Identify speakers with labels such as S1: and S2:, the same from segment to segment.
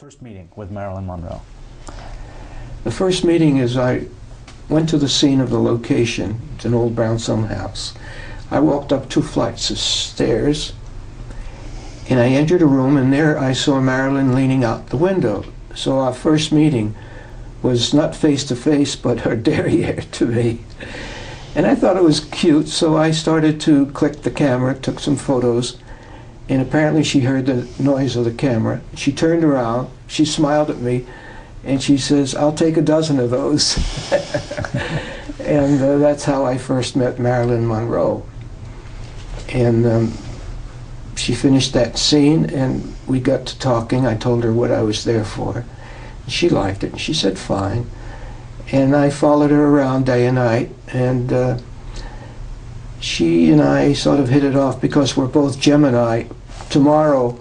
S1: First meeting with Marilyn Monroe.
S2: The first meeting is I went to the scene of the location. It's an old brownstone house. I walked up 2 flights of stairs and I entered a room, and there I saw Marilyn leaning out the window. So our first meeting was not face to face, but her derriere to me. And I thought it was cute, so I started to click the camera, took some photos, and apparently she heard the noise of the camera. She turned around, she smiled at me, and she says, "I'll take a dozen of those." And that's how I first met Marilyn Monroe. And she finished that scene, and we got to talking. I told her what I was there for. She liked it, and she said, fine. And I followed her around day and night, and she and I sort of hit it off because we're both Gemini. Tomorrow,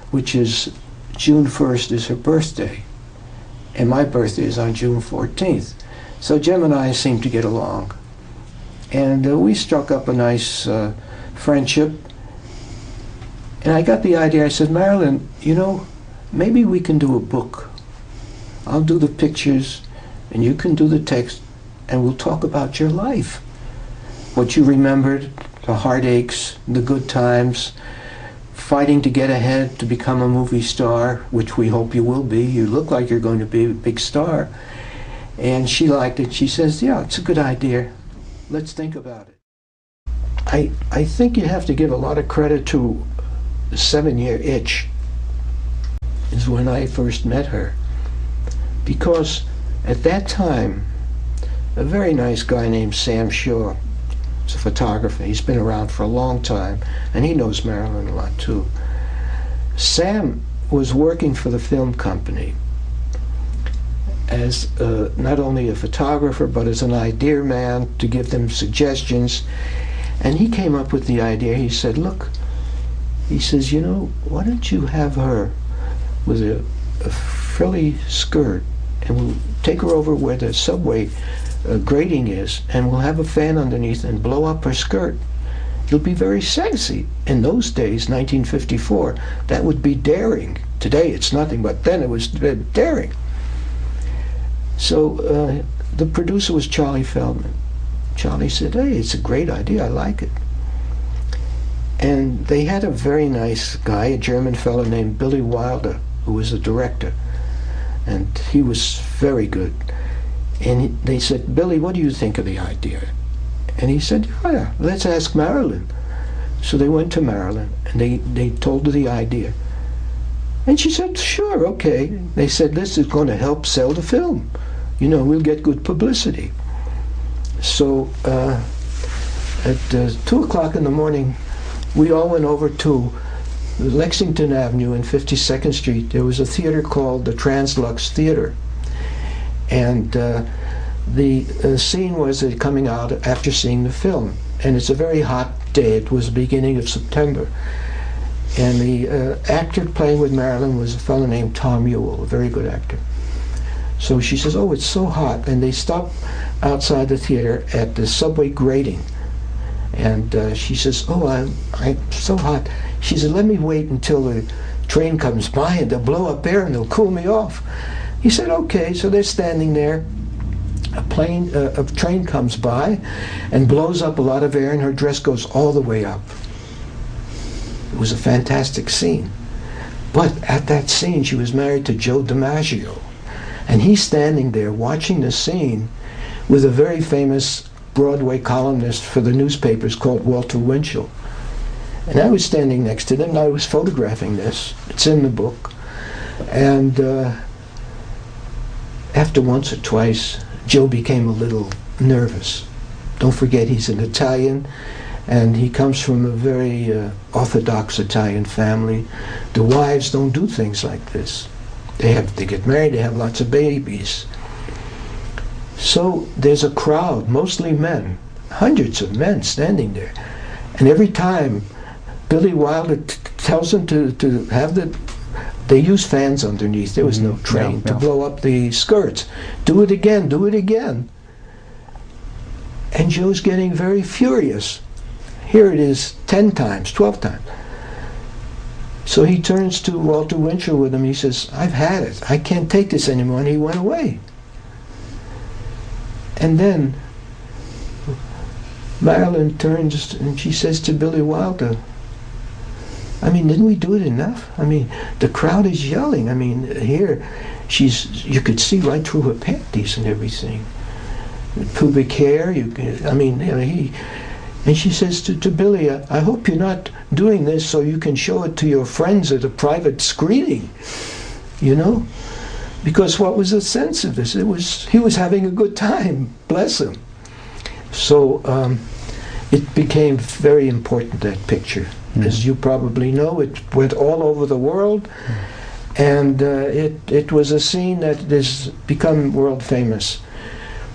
S2: which is June 1st, is her birthday, and my birthday is on June 14th. So Gemini seem to get along. And we struck up a nice friendship. And I got the idea, I said, Marilyn, you know, maybe we can do a book. I'll do the pictures, and you can do the text, and we'll talk about your life. What you remembered, the heartaches, the good times, fighting to get ahead to become a movie star, which we hope you will be. You look like you're going to be a big star. And she liked it. She says, yeah, it's a good idea. Let's think about it. I think you have to give a lot of credit to the 7-year itch, is when I first met her. Because at that time, a very nice guy named Sam Shaw, he's a photographer, he's been around for a long time, and he knows Marilyn a lot too. Sam was working for the film company as not only a photographer, but as an idea man to give them suggestions. And he came up with the idea. He said, look, he says, you know, why don't you have her with a frilly skirt, and we'll take her over where the subway grating is, and we'll have a fan underneath and blow up her skirt. It'll be very sexy. In those days, 1954, that would be daring. Today it's nothing, but then it was daring. So the producer was Charlie Feldman. Charlie said, hey, it's a great idea, I like it. And they had a very nice guy, a German fellow named Billy Wilder, who was a director. And he was very good. And they said, Billy, what do you think of the idea? And he said, yeah, let's ask Marilyn. So they went to Marilyn, and they told her the idea. And she said, sure, okay. They said, this is going to help sell the film. You know, we'll get good publicity. So at 2 o'clock in the morning, we all went over to Lexington Avenue and 52nd Street. There was a theater called the Translux Theater. And the scene was coming out after seeing the film. And it's a very hot day. It was the beginning of September. And the actor playing with Marilyn was a fellow named Tom Ewell, a very good actor. So she says, oh, it's so hot. And they stopped outside the theater at the subway grating. And she says, oh, I'm so hot. She said, let me wait until the train comes by, and they'll blow up air and they'll cool me off. He said, okay. So they're standing there. A train comes by and blows up a lot of air, and her dress goes all the way up. It was a fantastic scene. But at that scene, she was married to Joe DiMaggio. And he's standing there watching the scene with a very famous Broadway columnist for the newspapers called Walter Winchell. And I was standing next to them, and I was photographing this. It's in the book. And after once or twice, Joe became a little nervous. Don't forget, he's an Italian, and he comes from a very orthodox Italian family. The wives don't do things like this. They get married, they have lots of babies. So there's a crowd, mostly men, hundreds of men standing there. And every time Billy Wilder tells them to have they use fans underneath. There was no train to blow up the skirts. Do it again, do it again. And Joe's getting very furious. Here it is 10 times, 12 times. So he turns to Walter Winchell with him. He says, "I've had it. I can't take this anymore." And he went away. And then Marilyn turns and she says to Billy Wilder, "I mean, didn't we do it enough? I mean, the crowd is yelling. I mean, here, you could see right through her panties and everything. Pubic hair, and she says to Billy, "I hope you're not doing this so you can show it to your friends at a private screening, you know?" Because what was the sense of this? He was having a good time, bless him. So it became very important, that picture. As you probably know, it went all over the world, and it was a scene that has become world famous.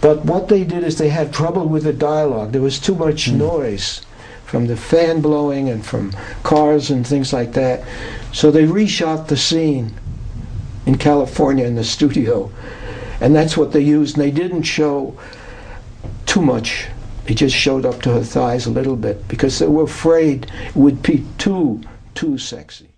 S2: But what they did is they had trouble with the dialogue. There was too much noise from the fan blowing and from cars and things like that. So they reshot the scene in California in the studio, and that's what they used. And they didn't show too much. They just showed up to her thighs a little bit because they were afraid it would be too sexy.